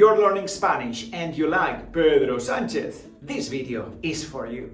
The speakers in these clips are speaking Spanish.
you're learning Spanish and you like Pedro Sánchez, this video is for you.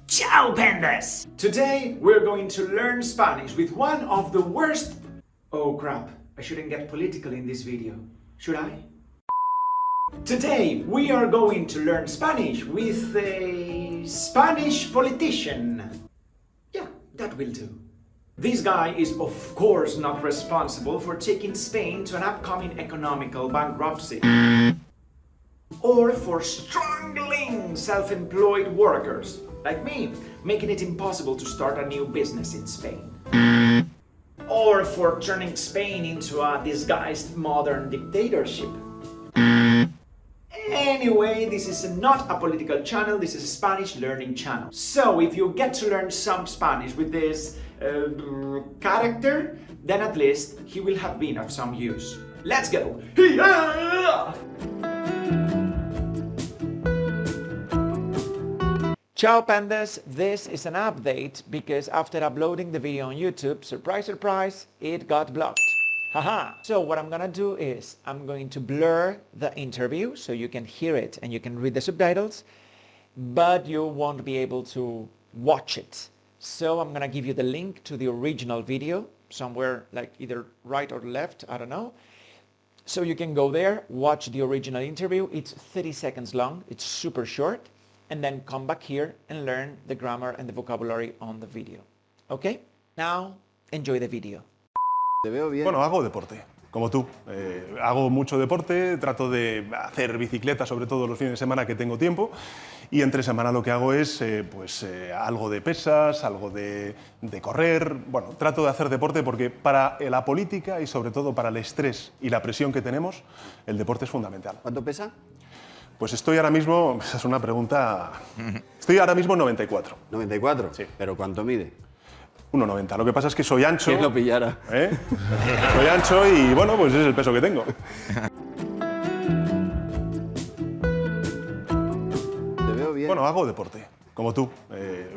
Ciao, pandas! Today we're going to learn Spanish with one of the worst... Oh crap, I shouldn't get political in this video, should I? Today we are going to learn Spanish with a Spanish politician. Yeah, that will do. This guy is of course not responsible for taking Spain to an upcoming economical bankruptcy. Or for strangling self-employed workers, like me, making it impossible to start a new business in Spain. Or for turning Spain into a disguised modern dictatorship. Anyway, this is not a political channel, this is a Spanish learning channel. So if you get to learn some Spanish with this character, then at least he will have been of some use. Let's go! Ciao pandas, this is an update because after uploading the video on YouTube, surprise surprise, it got blocked. Haha! So what I'm gonna do is, I'm going to blur the interview so you can hear it and you can read the subtitles, but you won't be able to watch it. So I'm gonna give you the link to the original video, somewhere like either right or left, I don't know. So you can go there, watch the original interview, it's 30 seconds long, it's super short, and then come back here and learn the grammar and the vocabulary on the video. Okay? Now, enjoy the video. Te veo bien. Bueno, hago deporte, como tú. Hago mucho deporte, trato de hacer bicicleta, sobre todo los fines de semana que tengo tiempo, y entre semana lo que hago es algo de pesas, algo de correr. Bueno, trato de hacer deporte porque para la política y sobre todo para el estrés y la presión que tenemos, el deporte es fundamental. ¿Cuánto pesa? Pues estoy ahora mismo, esa es una pregunta, estoy ahora mismo en 94. ¿94? Sí. ¿Pero cuánto mide? 1,90. Lo que pasa es que soy ancho. ¿Quién lo pillara? Soy ancho y bueno, pues es el peso que tengo. Te veo bien. Bueno, hago deporte, como tú.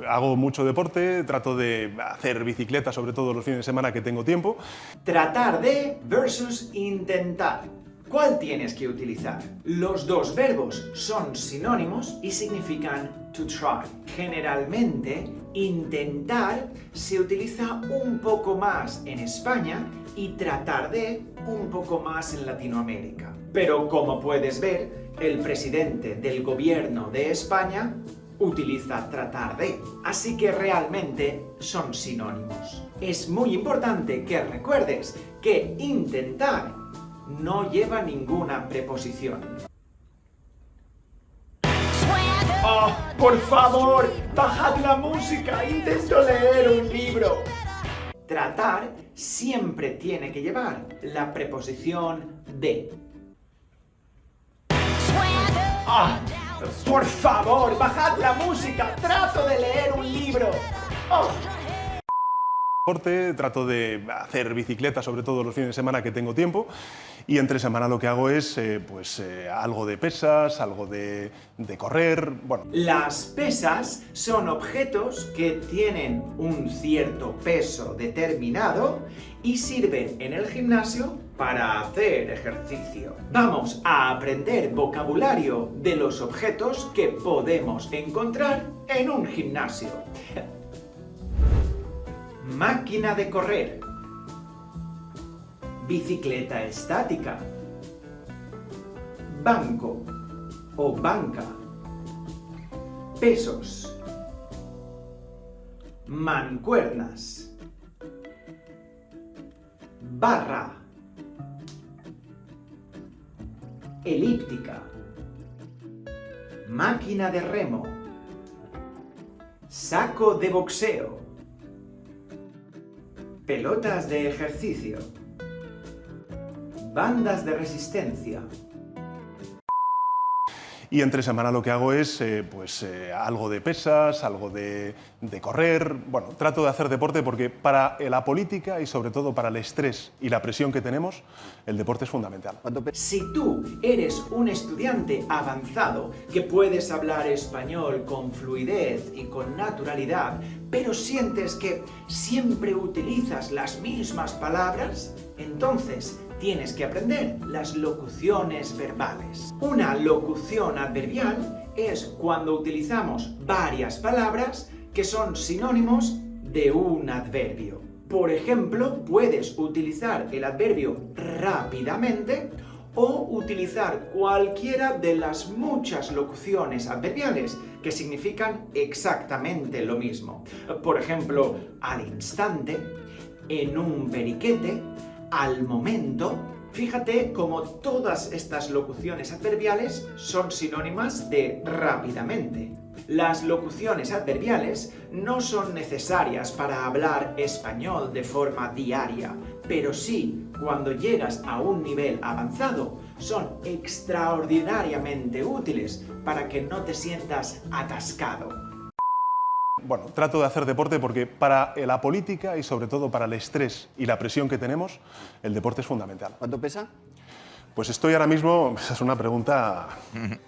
Hago mucho deporte, trato de hacer bicicleta, sobre todo los fines de semana que tengo tiempo. Tratar de versus intentar. ¿Cuál tienes que utilizar? Los dos verbos son sinónimos y significan to try. Generalmente, intentar se utiliza un poco más en España y tratar de un poco más en Latinoamérica. Pero como puedes ver, el presidente del gobierno de España utiliza tratar de. Así que realmente son sinónimos. Es muy importante que recuerdes que intentar no lleva ninguna preposición. ¡Oh, por favor! ¡Bajad la música! ¡Intento leer un libro! Tratar siempre tiene que llevar la preposición de. ¡Ah! ¡Por favor! ¡Bajad la música! ¡Trato de leer un libro! ¡Oh! Trato de hacer bicicleta, sobre todo los fines de semana que tengo tiempo, y entre semana lo que hago es algo de pesas, algo de correr. Bueno. Las pesas son objetos que tienen un cierto peso determinado y sirven en el gimnasio para hacer ejercicio. Vamos a aprender vocabulario de los objetos que podemos encontrar en un gimnasio. Máquina de correr, bicicleta estática, banco o banca, pesos, mancuernas, barra, elíptica, máquina de remo, saco de boxeo, pelotas de ejercicio, bandas de resistencia. Y entre semana lo que hago es algo de pesas, algo de correr. Bueno, trato de hacer deporte porque para la política y sobre todo para el estrés y la presión que tenemos, el deporte es fundamental. Si tú eres un estudiante avanzado que puedes hablar español con fluidez y con naturalidad, pero sientes que siempre utilizas las mismas palabras, entonces tienes que aprender las locuciones verbales. Una locución adverbial es cuando utilizamos varias palabras que son sinónimos de un adverbio. Por ejemplo, puedes utilizar el adverbio rápidamente o utilizar cualquiera de las muchas locuciones adverbiales que significan exactamente lo mismo. Por ejemplo, al instante, en un periquete, al momento. Fíjate cómo todas estas locuciones adverbiales son sinónimas de rápidamente. Las locuciones adverbiales no son necesarias para hablar español de forma diaria, pero sí, cuando llegas a un nivel avanzado, son extraordinariamente útiles para que no te sientas atascado. Bueno, trato de hacer deporte porque para la política y sobre todo para el estrés y la presión que tenemos, el deporte es fundamental. ¿Cuánto pesa? Pues estoy ahora mismo, esa es una pregunta,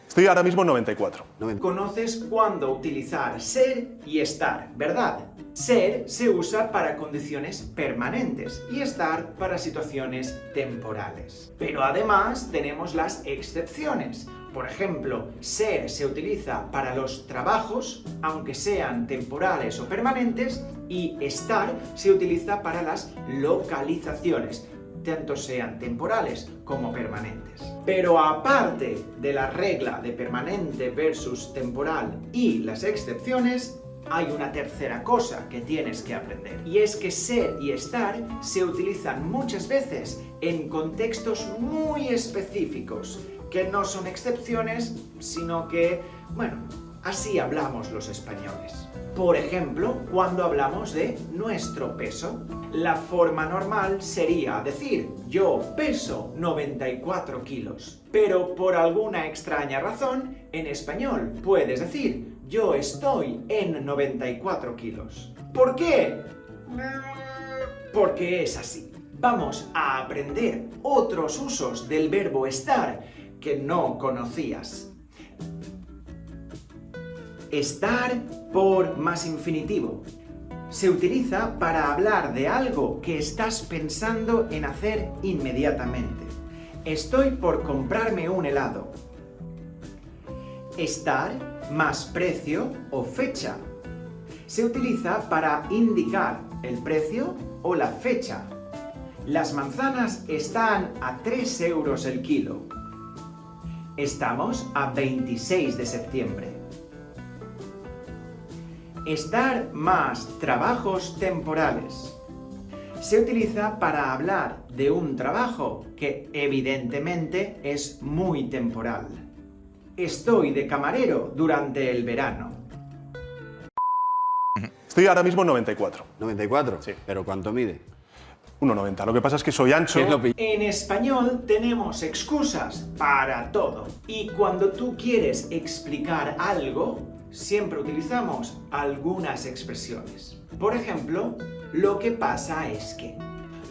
estoy ahora mismo en 94. Conoces cuándo utilizar ser y estar, ¿verdad? Ser se usa para condiciones permanentes y estar para situaciones temporales. Pero además tenemos las excepciones. Por ejemplo, ser se utiliza para los trabajos, aunque sean temporales o permanentes, y estar se utiliza para las localizaciones, tanto sean temporales como permanentes. Pero aparte de la regla de permanente versus temporal y las excepciones, hay una tercera cosa que tienes que aprender. Y es que ser y estar se utilizan muchas veces en contextos muy específicos, que no son excepciones, sino que, bueno, así hablamos los españoles. Por ejemplo, cuando hablamos de nuestro peso, la forma normal sería decir yo peso 94 kilos. Pero por alguna extraña razón, en español puedes decir yo estoy en 94 kilos. ¿Por qué? Porque es así. Vamos a aprender otros usos del verbo estar que no conocías. Estar por más infinitivo. Se utiliza para hablar de algo que estás pensando en hacer inmediatamente. Estoy por comprarme un helado. Estar más precio o fecha. Se utiliza para indicar el precio o la fecha. Las manzanas están a 3 euros el kilo. Estamos a 26 de septiembre. Estar más trabajos temporales. Se utiliza para hablar de un trabajo que evidentemente es muy temporal. Estoy de camarero durante el verano. Estoy ahora mismo en 94. ¿94? Sí. ¿Pero cuánto mide? 1,90. Lo que pasa es que soy ancho. ¿Qué es lo pi- En español tenemos excusas para todo. Y cuando tú quieres explicar algo, siempre utilizamos algunas expresiones. Por ejemplo, lo que pasa es que.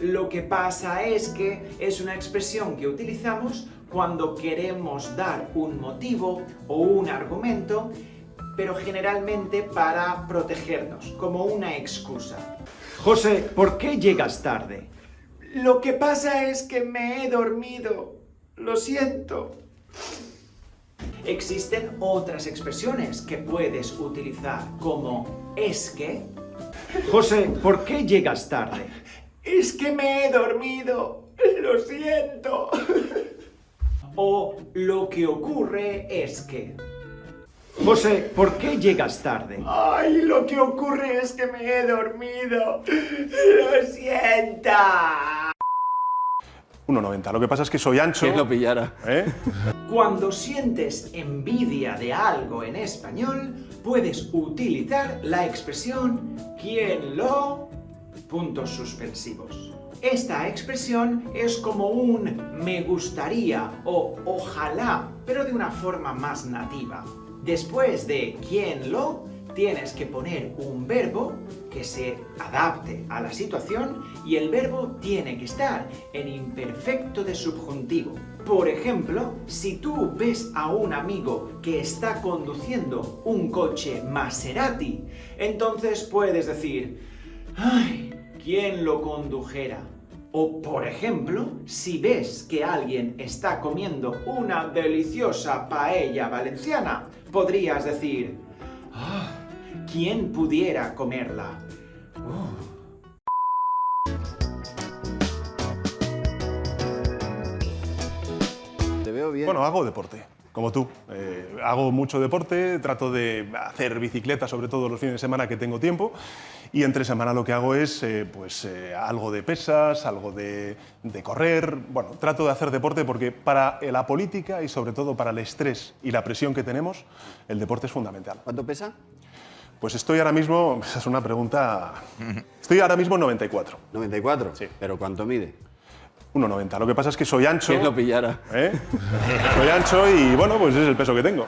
Lo que pasa es que es una expresión que utilizamos cuando queremos dar un motivo o un argumento, pero generalmente para protegernos, como una excusa. José, ¿por qué llegas tarde? Lo que pasa es que me he dormido. Lo siento. Existen otras expresiones que puedes utilizar, como es que. José, ¿por qué llegas tarde? Es que me he dormido. Lo siento. O lo que ocurre es que. José, ¿por qué llegas tarde? Ay, lo que ocurre es que me he dormido. Lo siento. 1,90. Lo que pasa es que soy ancho. ¿Quién lo pillara? ¿Eh? Cuando sientes envidia de algo en español, puedes utilizar la expresión ¿quién lo Puntos suspensivos. Esta expresión es como un me gustaría o ojalá, pero de una forma más nativa. Después de quién lo, tienes que poner un verbo que se adapte a la situación y el verbo tiene que estar en imperfecto de subjuntivo. Por ejemplo, si tú ves a un amigo que está conduciendo un coche Maserati, entonces puedes decir, ¡ay! ¿Quién lo condujera? O, por ejemplo, si ves que alguien está comiendo una deliciosa paella valenciana, podrías decir, ¡ah! ¿Quién pudiera comerla? Te veo bien. Bueno, hago deporte, como tú. Hago mucho deporte, trato de hacer bicicleta, sobre todo los fines de semana que tengo tiempo. Y entre semana lo que hago es algo de pesas, algo de correr. Bueno, trato de hacer deporte porque para la política y sobre todo para el estrés y la presión que tenemos, el deporte es fundamental. ¿Cuánto pesa? Pues estoy ahora mismo, esa es una pregunta, estoy ahora mismo en 94. 94. Sí. ¿Pero cuánto mide? 1,90. Lo que pasa es que soy ancho. ¿Quién lo pillara? Soy ancho y bueno, pues es el peso que tengo.